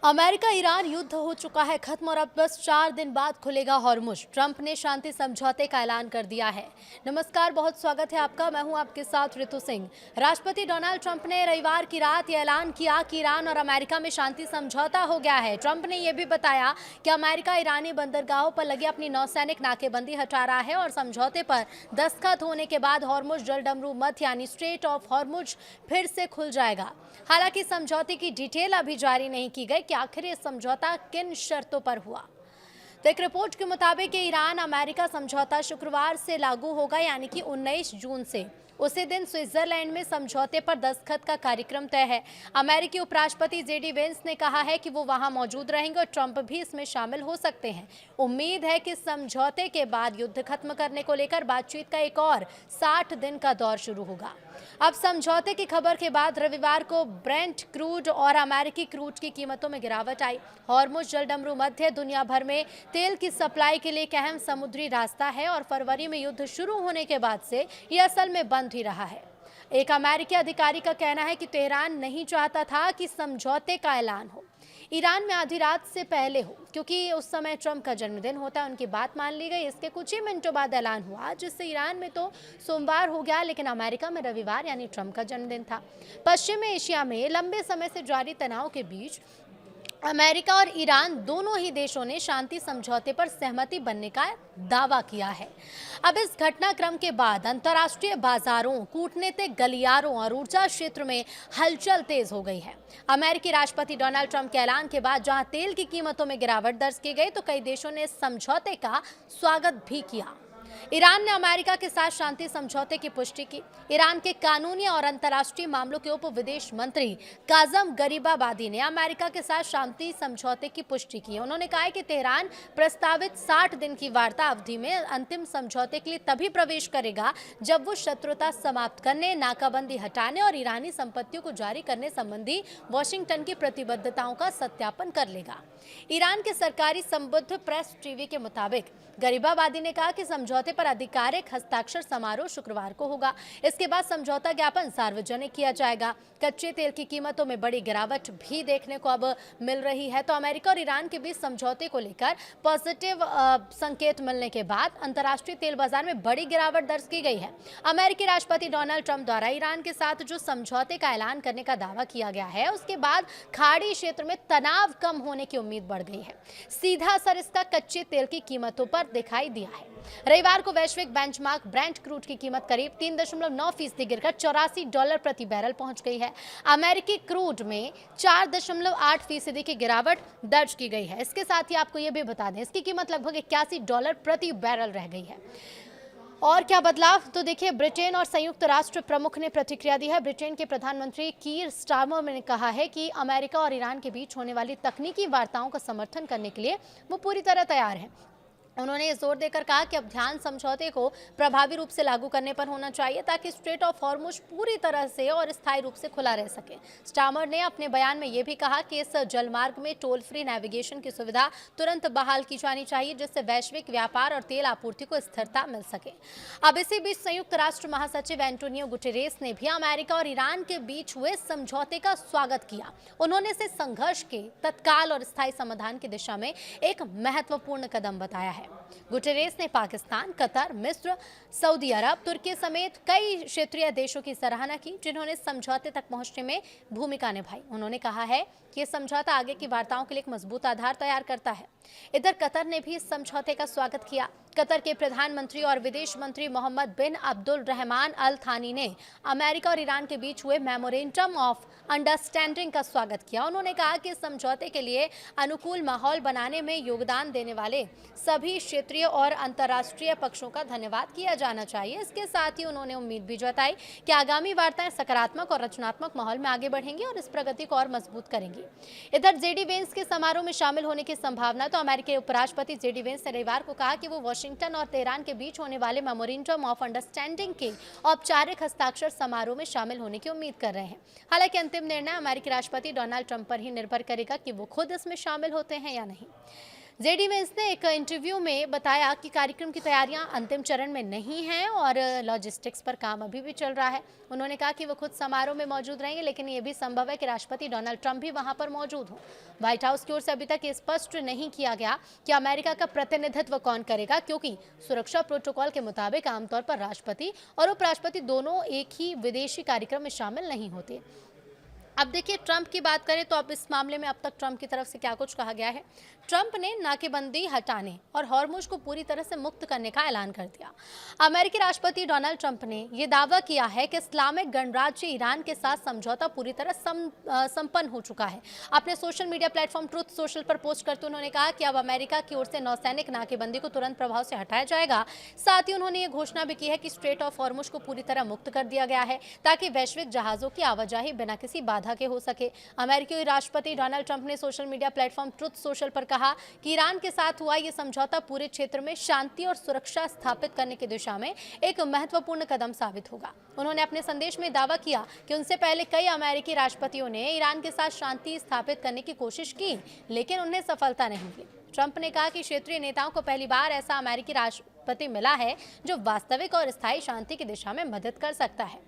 America Iran युद्ध हो चुका है खत्म और अब बस 4 दिन बाद खुलेगा हॉर्मुज। ट्रंप ने शांति समझौते का ऐलान कर दिया है। नमस्कार, बहुत स्वागत है आपका। मैं हूं आपके साथ ऋतु सिंह। राष्ट्रपति डोनाल्ड ट्रंप ने रविवार की रात ये ऐलान किया कि ईरान और अमेरिका में शांति समझौता हो गया है। ट्रंप ने यह भी बताया कि अमेरिका ईरानी बंदरगाहों पर लगी अपनी नौसैनिक नाकेबंदी हटा रहा है और समझौते पर दस्तखत होने के बाद हॉर्मुज जलडमरू मध्य यानी स्ट्रेट ऑफ हॉर्मुज फिर से खुल जाएगा। हालांकि समझौते की डिटेल अभी जारी नहीं की गई कि आखिर ये समझौता किन शर्तों पर हुआ। तो एक रिपोर्ट के मुताबिक ईरान अमेरिका समझौता शुक्रवार से लागू होगा, यानी कि 19 जून से। उसी दिन स्विट्जरलैंड में समझौते पर दस्तखत का कार्यक्रम तय है। अमेरिकी उपराष्ट्रपति जेडी वेंस ने कहा है कि वो वहां मौजूद रहेंगे और ट्रंप भी इसमें शामिल हो सकते हैं। उम्मीद है कि समझौते के बाद युद्ध खत्म करने को लेकर बातचीत का एक और 60 दिन का दौर शुरू होगा। अब समझौते की खबर के बाद रविवार को ब्रेंट क्रूड और अमेरिकी क्रूड की कीमतों में गिरावट आई। हॉर्मुज जलडमरू मध्य दुनिया भर में तेल की सप्लाई के लिए एक अहम समुद्री रास्ता है और फरवरी में युद्ध शुरू होने के बाद से ये असल में बंद ही रहा है। एक अमेरिकी अधिकारी का कहना है कि तेहरान नहीं चाहता था कि समझौते का ऐलान हो ईरान में आधी रात से पहले हो, क्योंकि उस समय ट्रंप का जन्मदिन होता है। उनकी बात मान ली गई। इसके कुछ ही मिनटों बाद ऐलान हुआ, जिससे ईरान में तो सोमवार हो गया, लेकिन अमेरिका में रविवार यानी ट्रंप का जन्मदिन था। पश्चिमी एशिया में लंबे समय से जारी तनाव के बीच अमेरिका और ईरान दोनों ही देशों ने शांति समझौते पर सहमति बनने का दावा किया है। अब इस घटनाक्रम के बाद अंतर्राष्ट्रीय बाजारों, कूटनीतिक गलियारों और ऊर्जा क्षेत्र में हलचल तेज हो गई है। अमेरिकी राष्ट्रपति डोनाल्ड ट्रंप के ऐलान के बाद जहां तेल की कीमतों में गिरावट दर्ज की गई, तो कई देशों ने इस समझौते का स्वागत भी किया। ईरान ने अमेरिका के साथ शांति समझौते की पुष्टि की। ईरान के कानूनी और अंतर्राष्ट्रीय मामलों के उप विदेश मंत्री काजम गरीबाबादी ने अमेरिका के साथ शांति समझौते की पुष्टि की। उन्होंने कहा कि तेहरान प्रस्तावित 60 दिन की वार्ता अवधि में अंतिम समझौते के लिए तभी प्रवेश करेगा जब वो शत्रुता समाप्त करने, नाकाबंदी हटाने और ईरानी संपत्तियों को जारी करने संबंधी वाशिंगटन की प्रतिबद्धताओं का सत्यापन कर लेगा। ईरान के सरकारी संबद्ध प्रेस टीवी के मुताबिक गरीबाबादी ने कहा कि समझौते पर आधिकारिक हस्ताक्षर समारोह शुक्रवार को होगा। इसके बाद समझौता ज्ञापन सार्वजनिक किया जाएगा। कच्चे तेल की कीमतों में बड़ी गिरावट भी देखने को अब मिल रही है। तो अमेरिका और ईरान के बीच समझौते को लेकर पॉजिटिव संकेत मिलने के बाद अंतर्राष्ट्रीय तेल बाजार में बड़ी गिरावट दर्ज की गई है। अमेरिकी राष्ट्रपति डोनाल्ड ट्रंप द्वारा ईरान के साथ जो समझौते का ऐलान करने का दावा किया गया है, उसके बाद खाड़ी क्षेत्र में तनाव कम होने की उम्मीद बढ़ गई है। सीधा असर इसका कच्चे तेल की कीमतों पर दिखाई दिया है। रविवार को वैश्विक बेंचमार्क ब्रेंट क्रूड की कीमत करीब 3.9% गिरकर $84 प्रति बैरल पहुंच गई है। अमेरिकी क्रूड में 4.8% की गिरावट दर्ज की गई है। इसके साथ ही आपको यह भी बता दें, इसकी कीमत लगभग $81 प्रति बैरल रह गई है। और क्या बदलाव, तो देखिए, ब्रिटेन और संयुक्त राष्ट्र प्रमुख ने प्रतिक्रिया दी है। ब्रिटेन के प्रधानमंत्री कीर स्टारमर ने कहा है कि अमेरिका और ईरान के बीच होने वाली तकनीकी वार्ताओं का समर्थन करने के लिए वो पूरी तरह तैयार हैं। उन्होंने जोर देकर कहा कि अब ध्यान समझौते को प्रभावी रूप से लागू करने पर होना चाहिए, ताकि स्ट्रेट ऑफ हॉर्मुज पूरी तरह से और स्थायी रूप से खुला रह सके। स्टारमर ने अपने बयान में यह भी कहा कि इस जलमार्ग में टोल फ्री नेविगेशन की सुविधा तुरंत बहाल की जानी चाहिए, जिससे वैश्विक व्यापार और तेल आपूर्ति को स्थिरता मिल सके। अब इसी बीच संयुक्त राष्ट्र महासचिव एंटोनियो गुटेरेस ने भी अमेरिका और ईरान के बीच हुए समझौते का स्वागत किया। उन्होंने इसे संघर्ष के तत्काल और स्थायी समाधान की दिशा में एक महत्वपूर्ण कदम बताया है। गुटेरेस ने पाकिस्तान, कतर, मिस्र, सऊदी अरब, तुर्की समेत कई क्षेत्रीय देशों की सराहना की, जिन्होंने समझौते तक पहुंचने में भूमिका निभाई। उन्होंने कहा है कि यह समझौता आगे की वार्ताओं के लिए एक मजबूत आधार तैयार करता है। इधर कतर ने भी इस समझौते का स्वागत किया। कतर के प्रधानमंत्री और विदेश मंत्री मोहम्मद बिन अब्दुल रहमान अल थानी ने अमेरिका और ईरान के बीच हुए मेमोरेंडम ऑफ अंडरस्टैंडिंग का स्वागत किया। उन्होंने कहा कि इस समझौते के लिए अनुकूल माहौल बनाने में योगदान देने वाले सभी क्षेत्रीय और अंतर्राष्ट्रीय पक्षों का धन्यवाद किया जाना चाहिए। इसके साथ ही उन्होंने उम्मीद भी जताई कि आगामी वार्ताएं सकारात्मक और रचनात्मक माहौल में आगे बढ़ेंगी और इस प्रगति को और मजबूत करेंगी। इधर जेडी वेंस के समारोह में शामिल होने की संभावना, तो अमेरिकी उपराष्ट्रपति जेडी वेंस ने रविवार को कहा कि वो वाशिंगटन और तेहरान के बीच होने वाले मेमोरेंडम ऑफ अंडरस्टैंडिंग के औपचारिक हस्ताक्षर समारोह में शामिल होने की उम्मीद कर रहे हैं। हालांकि अंतिम निर्णय अमेरिकी राष्ट्रपति डोनाल्ड ट्रंप पर ही निर्भर करेगा कि वो खुद इसमें शामिल होते हैं या नहीं। जेडी वेंस ने एक इंटरव्यू में बताया कि कार्यक्रम की तैयारियां अंतिम चरण में नहीं हैं और लॉजिस्टिक्स पर काम अभी भी चल रहा है। उन्होंने कहा कि वो खुद समारोह में मौजूद रहेंगे, लेकिन ये भी संभव है कि राष्ट्रपति डोनाल्ड ट्रंप भी वहां पर मौजूद हों। व्हाइट हाउस की ओर से अभी तक ये स्पष्ट नहीं किया गया कि अमेरिका का प्रतिनिधित्व कौन करेगा, क्योंकि सुरक्षा प्रोटोकॉल के मुताबिक आमतौर पर राष्ट्रपति और उपराष्ट्रपति दोनों एक ही विदेशी कार्यक्रम में शामिल नहीं होते। अब देखिए, ट्रंप की बात करें तो अब इस मामले में अब तक ट्रंप की तरफ से क्या कुछ कहा गया है। ट्रंप ने नाकेबंदी हटाने और हॉर्मुज को पूरी तरह से मुक्त करने का ऐलान कर दिया। अमेरिकी राष्ट्रपति डोनाल्ड ट्रंप ने यह दावा किया है कि इस्लामिक गणराज्य ईरान के साथ समझौता पूरी तरह संपन्न हो चुका है। अपने social media platform truth social पर पोस्ट करते उन्होंने कहा कि अब अमेरिका की ओर से नौसैनिक नाकेबंदी को तुरंत प्रभाव से हटाया जाएगा। साथ ही उन्होंने ये घोषणा भी की है कि स्ट्रेट ऑफ हॉर्मुज को पूरी तरह मुक्त कर दिया गया है, ताकि वैश्विक जहाजों की आवाजाही बिना किसी बाधा के हो सके। अमेरिकी राष्ट्रपति डोनाल्ड ट्रंप ने social media platform truth social पर कहा कि ईरान के साथ हुआ यह समझौता पूरे क्षेत्र में शांति और सुरक्षा स्थापित करने की दिशा में एक महत्वपूर्ण कदम साबित होगा। उन्होंने अपने संदेश में दावा किया कि उनसे पहले कई अमेरिकी राष्ट्रपतियों ने ईरान के साथ शांति स्थापित करने की कोशिश की, लेकिन उन्हें सफलता नहीं मिली। ट्रंप ने कहा कि क्षेत्रीय नेताओं को पहली बार ऐसा अमेरिकी राष्ट्रपति मिला है जो वास्तविक और स्थायी शांति की दिशा में मदद कर सकता है।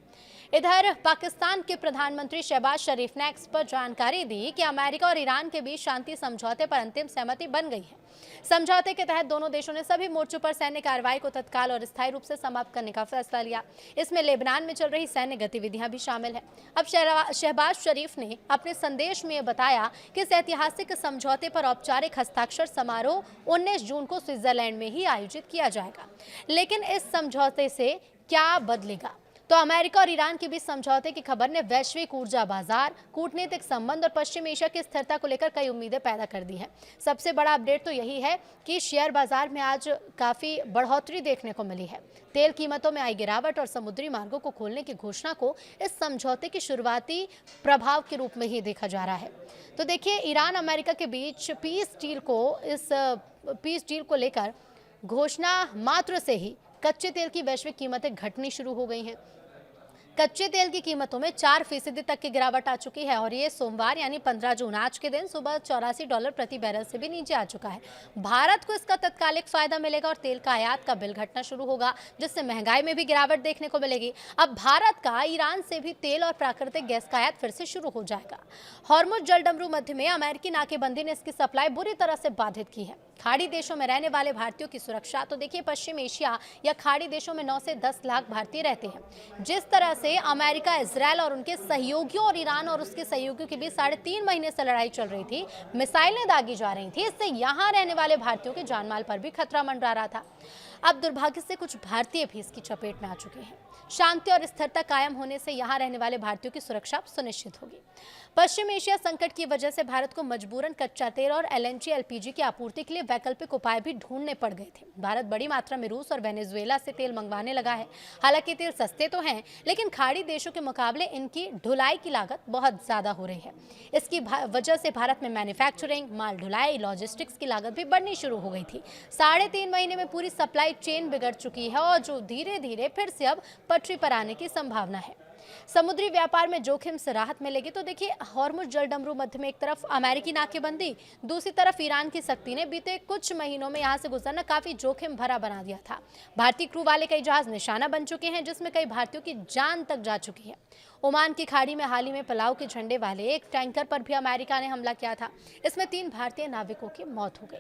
इधर पाकिस्तान के प्रधानमंत्री शहबाज शरीफ ने एक्स पर जानकारी दी कि अमेरिका और ईरान के बीच शांति समझौते पर अंतिम सहमति बन गई है। समझौते के तहत दोनों देशों ने सभी मोर्चों पर सैन्य कार्रवाई को तत्काल और स्थायी रूप से समाप्त करने का फैसला लिया। इसमें लेबनान में चल रही सैन्य गतिविधियां भी शामिल हैं। अब शहबाज शरीफ ने अपने संदेश में बताया कि इस ऐतिहासिक समझौते पर औपचारिक हस्ताक्षर समारोह 19 जून को स्विट्जरलैंड में ही आयोजित किया जाएगा। लेकिन इस समझौते से क्या बदलेगा? तो अमेरिका और ईरान के बीच समझौते की खबर ने वैश्विक ऊर्जा बाजार, कूटनीतिक संबंध और पश्चिम एशिया की स्थिरता को लेकर कई उम्मीदें पैदा कर दी हैं। सबसे बड़ा अपडेट तो यही है कि शेयर बाजार में आज काफी बढ़ोतरी देखने को मिली है। तेल कीमतों में आई गिरावट और समुद्री मार्गों को खोलने की घोषणा को इस समझौते के शुरुआती प्रभाव के रूप में ही देखा जा रहा है। तो देखिए, ईरान अमेरिका के बीच पीस डील को लेकर घोषणा मात्र से ही कच्चे तेल की वैश्विक कीमतें घटनी शुरू हो गई हैं। कच्चे तेल की कीमतों में 4% तक की गिरावट आ चुकी है और ये सोमवार यानी 15 जून आज के दिन सुबह $84 प्रति बैरल से भी नीचे आ चुका है। भारत को इसका तत्कालिक फायदा मिलेगा और तेल का आयात का बिल घटना शुरू होगा, जिससे महंगाई में भी गिरावट देखने को मिलेगी। अब भारत का ईरान से भी तेल और प्राकृतिक गैस का आयात फिर से शुरू हो जाएगा। हॉर्मुज जलडमरू मध्य में अमेरिकी नाकेबंदी ने इसकी सप्लाई बुरी तरह से बाधित की है। खाड़ी देशों में रहने वाले भारतीयों की सुरक्षा, तो देखिए, पश्चिम एशिया या खाड़ी देशों में 9 से 10 लाख भारतीय रहते हैं। जिस तरह से अमेरिका, इजरायल और उनके सहयोगियों और ईरान और उसके सहयोगियों के बीच 3.5 महीने से लड़ाई चल रही थी, मिसाइलें दागी जा रही थी, इससे यहाँ रहने वाले भारतीयों के जानमाल पर भी खतरा मंडरा रहा था। अब दुर्भाग्य से कुछ भारतीय भी इसकी चपेट में आ चुके हैं। शांति और स्थिरता कायम होने से यहाँ रहने वाले भारतीयों की सुरक्षा सुनिश्चित होगी। पश्चिम एशिया संकट की वजह से भारत को मजबूरन कच्चा तेल और एलएनजी एलपीजी की आपूर्ति के लिए वैकल्पिक उपाय भी ढूंढने पड़ गए थे। भारत बड़ी मात्रा में रूस और वेनेजुएला से तेल मंगवाने लगा है। हालांकि तेल सस्ते तो हैं, लेकिन खाड़ी देशों के मुकाबले इनकी ढुलाई की लागत बहुत ज्यादा हो रही है। इसकी वजह से भारत में मैन्युफैक्चरिंग, माल ढुलाई, लॉजिस्टिक्स की लागत भी बढ़नी शुरू हो गई थी। 3.5 महीने में पूरी सप्लाई चेन बिगड़ चुकी है और जो धीरे धीरे फिर से अब पटरी पर आने की संभावना है। समुद्री व्यापार में जोखिम से राहत मिलेगी। तो देखिए, हॉर्मुज जलडमरू मध्य में एक तरफ अमेरिकी नाकेबंदी, दूसरी तरफ ईरान की सख्ती ने बीते कुछ महीनों में यहां से गुजरना काफी जोखिम भरा बना दिया था। भारतीय क्रू वाले कई जहाज निशाना बन चुके हैं, जिसमें कई भारतीयों की जान तक जा चुकी है। ओमान की खाड़ी में हाल ही में पलाव के झंडे वाले एक टैंकर पर भी अमेरिका ने हमला किया था। इसमें 3 भारतीय नाविकों की मौत हो गई।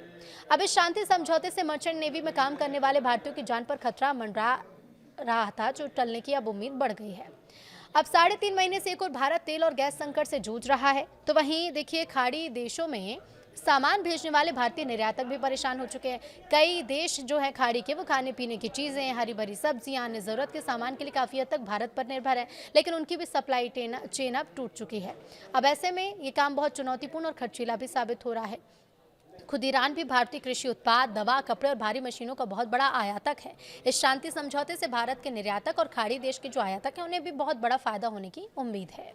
अब इस शांति समझौते से मर्चेंट नेवी में काम करने वाले भारतीयों की जान पर खतरा मंडरा रहा था, जो टलने की अब उम्मीद बढ़ गई है। अब 3.5 महीने से एक और भारत तेल और गैस संकट से जूझ रहा है। तो वहीं देखिए, खाड़ी देशों में सामान भेजने वाले भारतीय निर्यातक भी परेशान हो चुके हैं। कई देश जो है खाड़ी के, वो खाने पीने की चीज़ें, हरी भरी सब्जियां, अन्य ज़रूरत के सामान के लिए काफ़ी हद तक भारत पर निर्भर है, लेकिन उनकी भी सप्लाई चेन अब टूट चुकी है। अब ऐसे में ये काम बहुत चुनौतीपूर्ण और खर्चीला भी साबित हो रहा है। खुद ईरान भी भारतीय कृषि उत्पाद, दवा, कपड़े और भारी मशीनों का बहुत बड़ा आयातक है। इस शांति समझौते से भारत के निर्यातक और खाड़ी देश के जो आयातक हैं, उन्हें भी बहुत बड़ा फायदा होने की उम्मीद है।